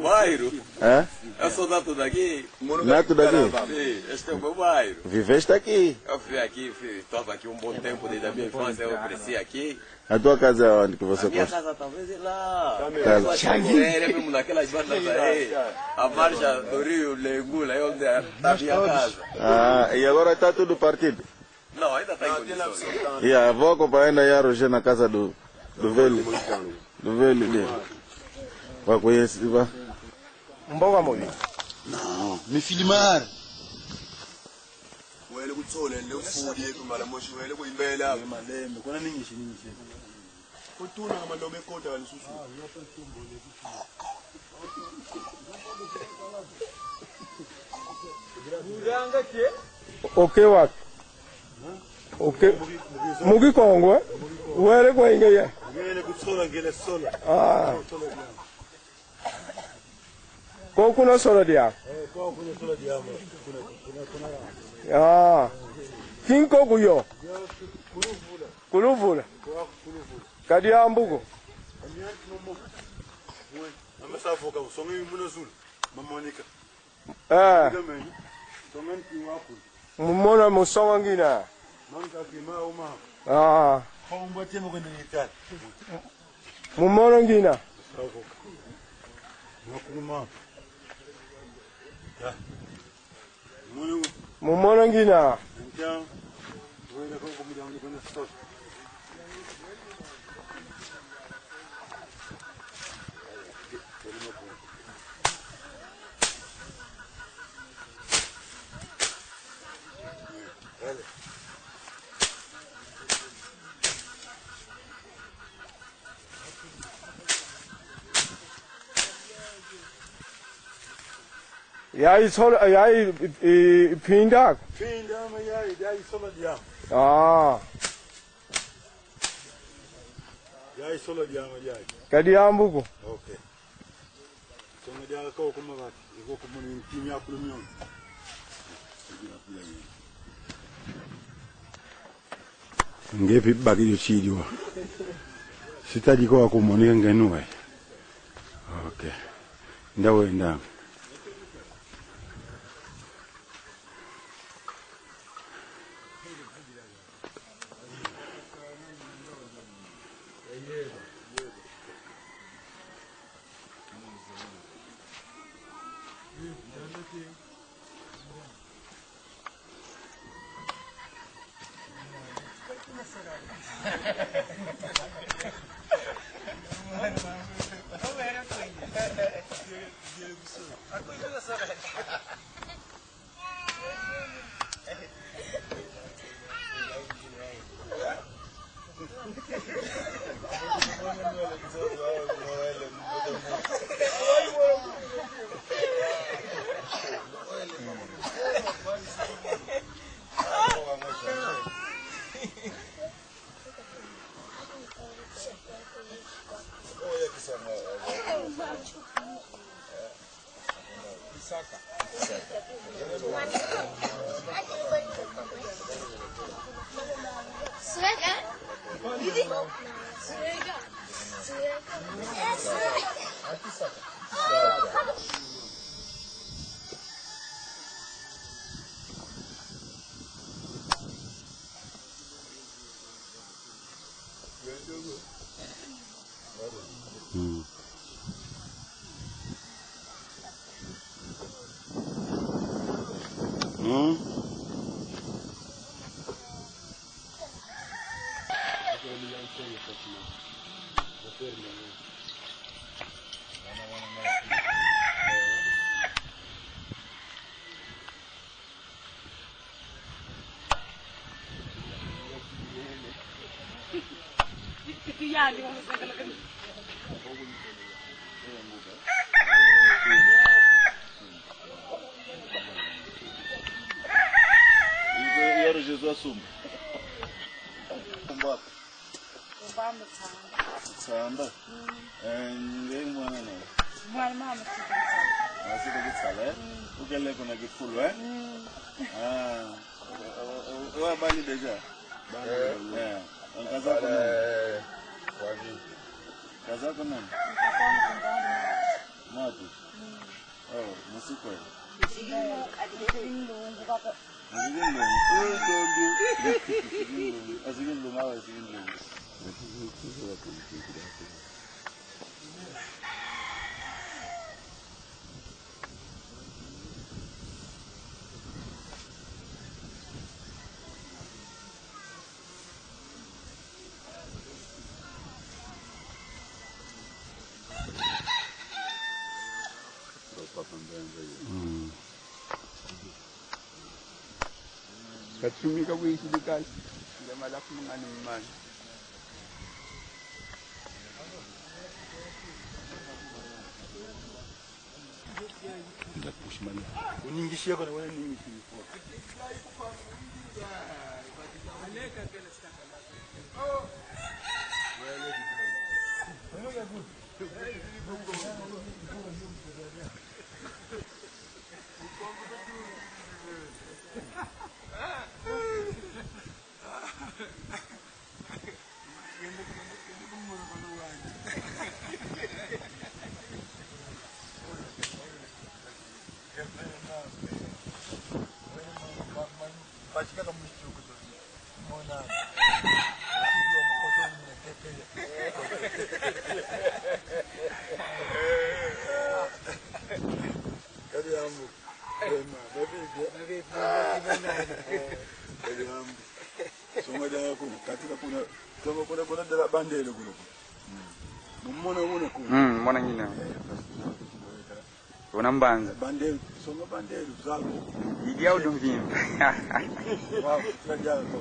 Bairro? É? Eu sou neto daqui. Neto daqui? Sim, este é o meu bairro. Viveste aqui? Eu fui aqui, estou aqui um bom tempo desde a minha infância, eu cresci aqui. A tua casa é onde que você A minha gosta? casa talvez é lá. Casa. É mesmo naquelas bandas aí. A margem do rio Lengula, é onde está a minha casa. Ah, e agora está tudo partido? Não, ainda está em condições. E a avó acompanhando a Roger na casa do velho. Do velho dele. Vai conhecer, vai? Mboga moyo. Não, me filmar. Wele kuthole le ufudi ekumala moshi wele kuyimela malembe kona ningishi kutuna ngamandobe ekota kalisusu Okay wak. Okay. Mugi kongwe. Wele kwa ingeye. wele kuthola ngele sola Ah. Ko kuna solo dia. kwa kuna sola diamo kuna Ah. Kinko kuyo. Kuluvula. Kadi ambuko. amasafoka usonge imuno zulu mamonika Eh. songe ntiwakho Mumona musonga ngina. manka kima uma Ah. khomba temo kwenda ngitala Mumona ngina. safoka nakuma ya muyo Mumona ngina. ntia wele ko kumujanga kwenda sola Yai solo yai pindak. finda mayai dai sola diamo Ah. yai sola diamo yai Kadi ambuko. okay songe dia ko kuma ba iko kumuni timi ya kulumyon ngepi bagio chidio sitaji kwa kumunika ngenue okay ndawe nda Yaro Jesus assume. Kumba. Kumba Tsamba. Ngeke mwana na. mwana mama Asiko kitsala. Ukele kona kifulu Ah. Wa bani deja. Yeah. Kaza kona. Wapi? Kaza kona. Mati. Oh, musiko. Katumika kuisidikali ndema la kumangani mmani ndapushimana uningishia kwa wewe nini kipo mbona nyina unambanza bandeli songa bandeli zalo idi au dumvim wow tunajaa kwa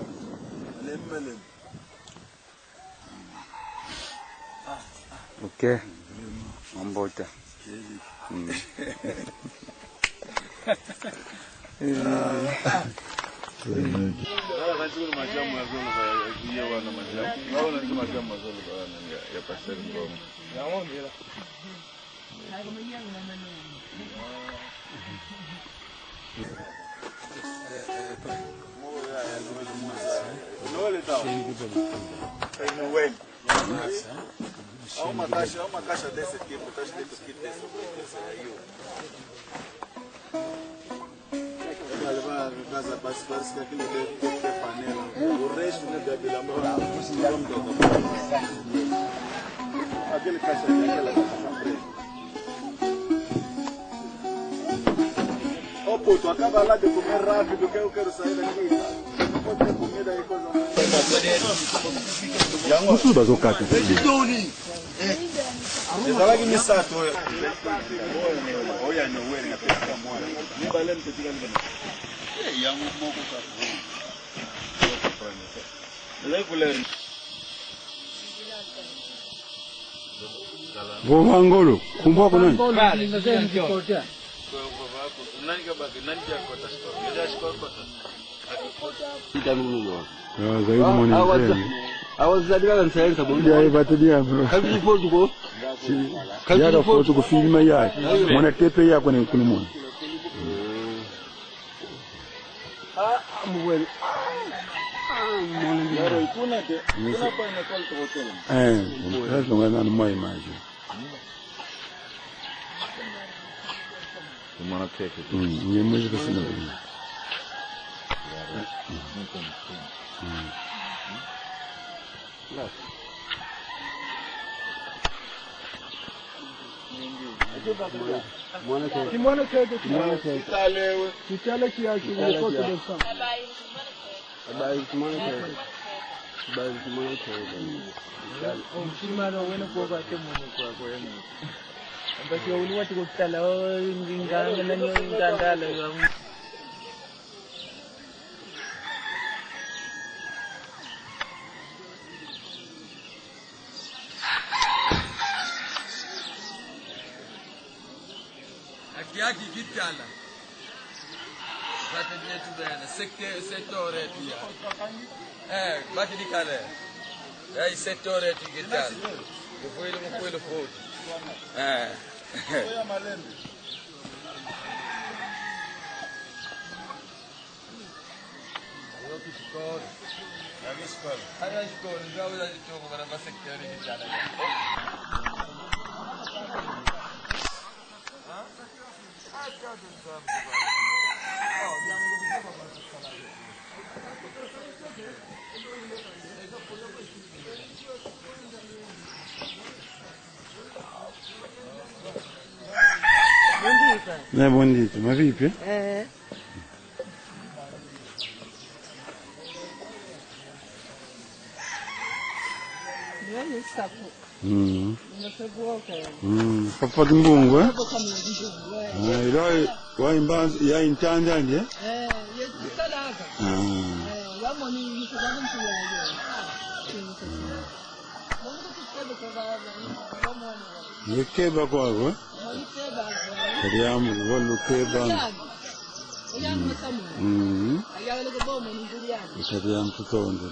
lemele okay mbota Uma caixa desse tipo, tá escrito kit desse aí. Vai levar a casa para se parece que aquilo tem panela. O resto não deve dar moral. Aquele caixa aquela caixa preta. Ô puto, acaba lá de comer rápido que eu quero sair daqui. Não pode ter comida aí coisa mais. Tudo bazokata. Ezalaki misato oyo oyo anowele na pesa mwana nibaleni ketika nibana yango moko ka lekule Bovangolo, kumba kuna nani? nani kabaki nani jakota store ndio store kota Zaidi mwana. Awazadika nsayenza bulu. Ya ibatidia bro. Kazi foto ko. Ya foto ko filma ya. Mwana tepe ya kwenye kunimona. Amwel. yaro ikuna ke kuna pa na call to hotel Sasa ngana mwa image. mwana teke Ni mwezi kusina. Mwana kete kitalewe kitale kiasi ni foto de sam. Bye mwana kete. Bye mwana kete. Mshimano wenu kwa temu kwa yenu. Basi wali watu kutala nginganga na ngandala ya Akiaki kitala. Bati yetu bana sektore ya. Bati dikale. Ai sektore yetu kitala. Kufuile foto. oya malembe Haya skoro ndio za choko bana sektore kitala. Buondito, ma vipi? Papa di mbungu, wa imbanza ya intanda nje? Yekeba kwako? Kariamu walo keba. Kariamu tutonde.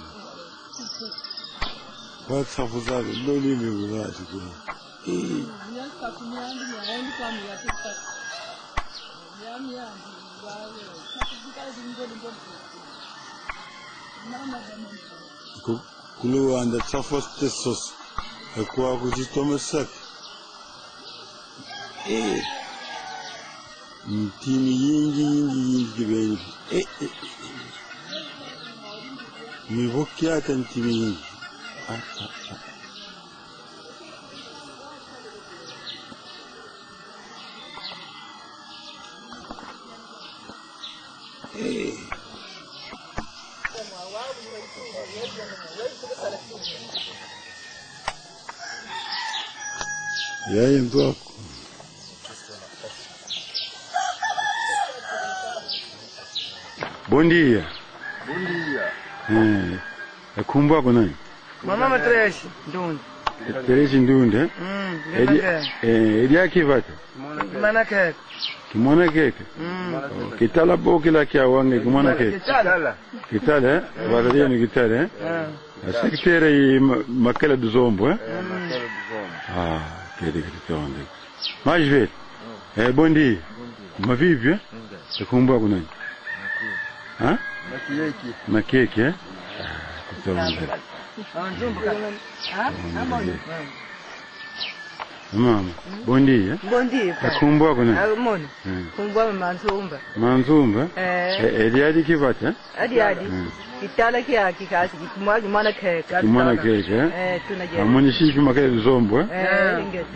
What's up with that? No limit with that. Kulu and the toughest tests. A quack with his Thomas sack. Timmy yingi baby. Me walk out and Timmy. Yeah, I'm broke. Bom dia. Bom dia. Kumba kuna nani? Mama Trash, Ndunde. Trash Ndunde? Edi yake vata? Kimana keke. Kimona keke? Kitala boki la kia wange kimona keke? Kitala, wala ni kitala, Sekretari Makala do Zombo, Makala do Zombo. Kede kitonde. Mais velho. Bom dia. Ma vive? Kumba kuna nani? Makeke, Mama, bom dia. Bom dia. Kumba kuna? Mona. Kumba Manzumba. Manzumba? Ediadi kivata? Ediadi. Kitala kia kikasi kimwagi mana keke. Kimwana keke? Tunaje. Amoni shifi Makala do Zombo? Inget.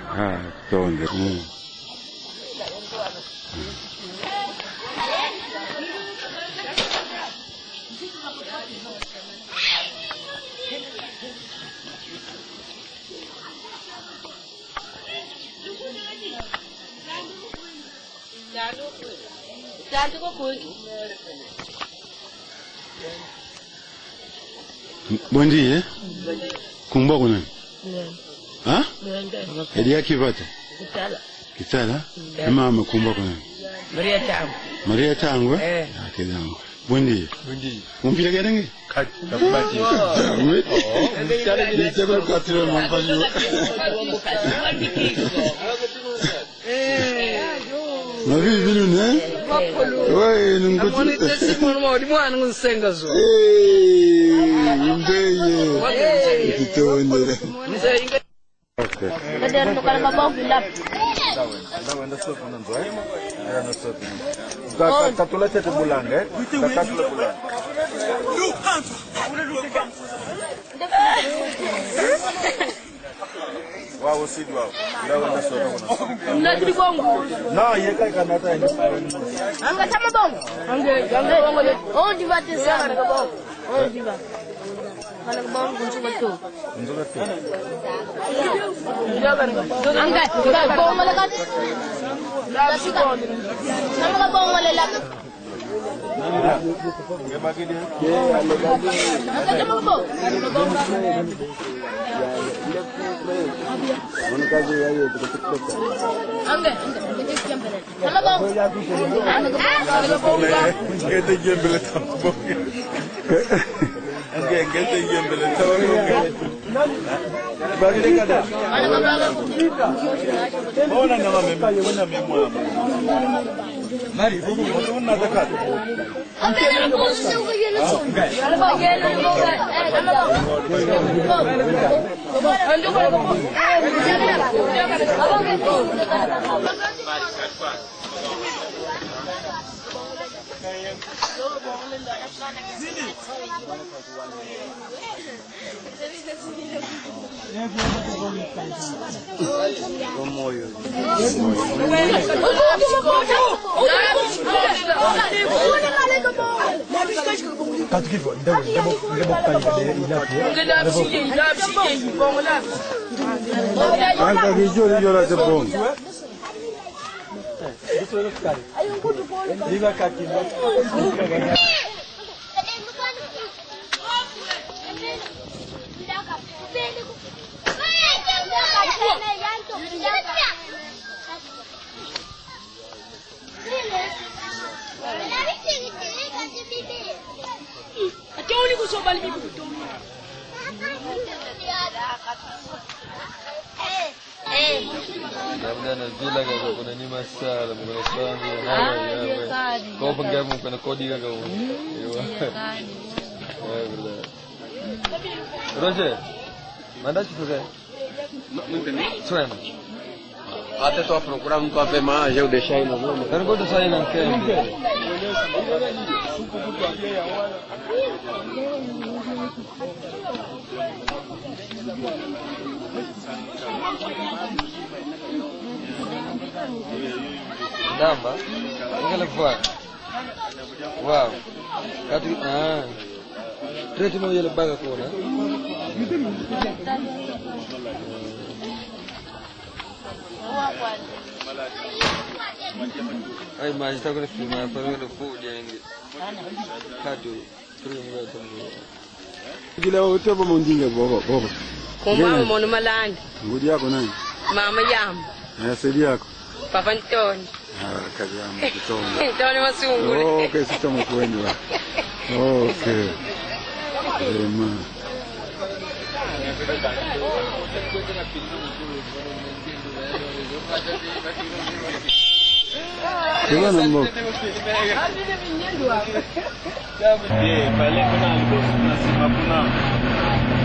Tonde. Bom dia. Kumba kuna? Edi yake vata? Kitala. Mama kumba kuna? Maria Tango. Maria Tango? Kidango. Bom dia. Bom dia. Kumpira kedengi? Kapati. Ni chakula katiro mampanyo. Na vivi nune? Wewe nunguti. Amoni tesi mwana ngusenga zo. Mbeye. Kitonde. Okay. Kadang tukar babaw bilap. Enda sopa nanzo, Era no sopa. Katula tete bulanga, katula bulanga. Wow, see wow. Enda sopa. Nadi bongo. No, yeka kanata enda. Anga sama bongo. Anga bongo. Oh, dibate sana ka bongo. Oh, dibate. Mana bongo kunci betul. Angkat, bongo lekat. Sama bongo lelak. Bagi dia. Angkat sama bongo. Angkat, sama bongo. Kita jembel tambo. Kita jembel tambo. Bagi dia kada. Oh, na memo. Mari, buku na dekat. Kau penggabung kena kodi kan kau. Roger, mana sih tu? Swam. Até tu procurar papel mais, eu deixei na mão. Kan kau tu saya nak kem. Damba, ini lepas. Wow, katu Treti mau jadi baga kau na? Ay, mas tahu kan film apa yang lupa dia ini. Katu, film apa tu? Gila wote hapo mundinga baba. Mama mwana malandi. Ngudi yako nani? Mama yam. Sidi yako. Papa Ntoni. Kazi yangu kutonga. Ntoni Masungu. Okay, sita mkwenda. Okay. Ema. Kila nambo.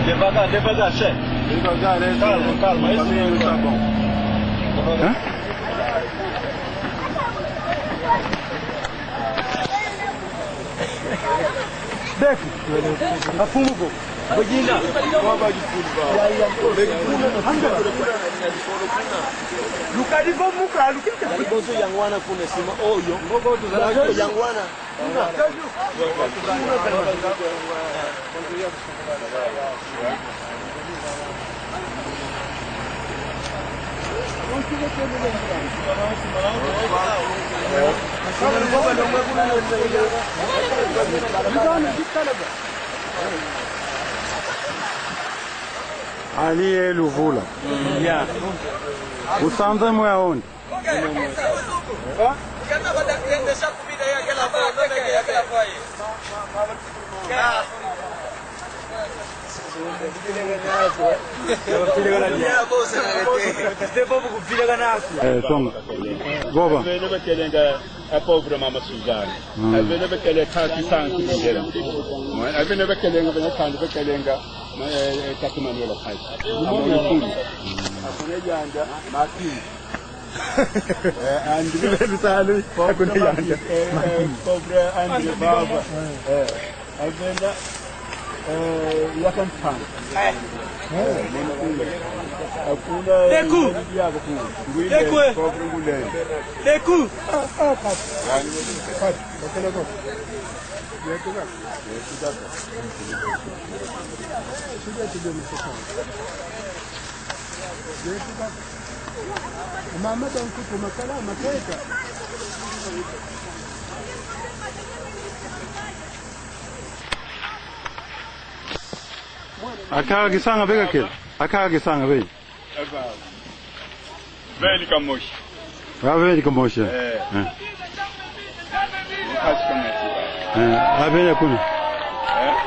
Devagar, chefe. Devagar, calma, esse dinheiro tá bom. Deco, afungo. Bagina, wabagi fulba. Lukadi bomuka, lukita. Bozo yang wana kuna sima oyo. Bozo yang wana. Ali Luvula. Yeah. Usanza moya onde? Songa. Goba. A pobre mama Suzana. A vena bekele kaki sanki bigera. A vena bekele nga vena kandi bekele nga kaki manuela kai. Amoyo kuli. Akune yanja makini. Andri bisali akune yanja. Pobre Andri baba. A vena yakan pan. Deku. Deku. Deku. Mama dan kuku makala makeka. Akaga gisanga bega kile. Akaga gisanga bega. Veli kamoshi. Veli kamoshi. Aveli kuna.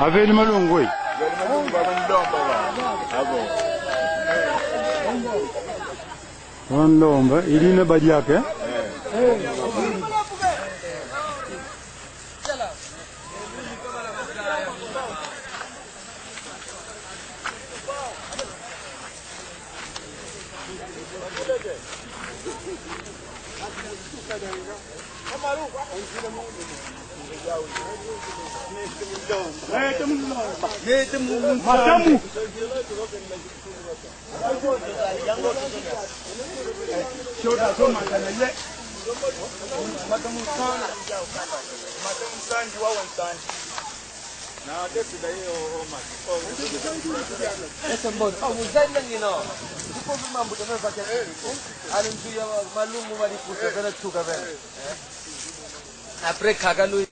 Aveli malungu. Veli malungu bandomba ba. Abo. Wandomba ilina badi yake. Matamu. Shoda zoma kanale. Matamu sana. Matamu sandi wa wansandi. Na desi da hiyo homa. Ese mbona uzalile ngino. Siko mambo tunaweza kufanya. Alimzuia malumu walikufa kana tuka vile. Après kagalu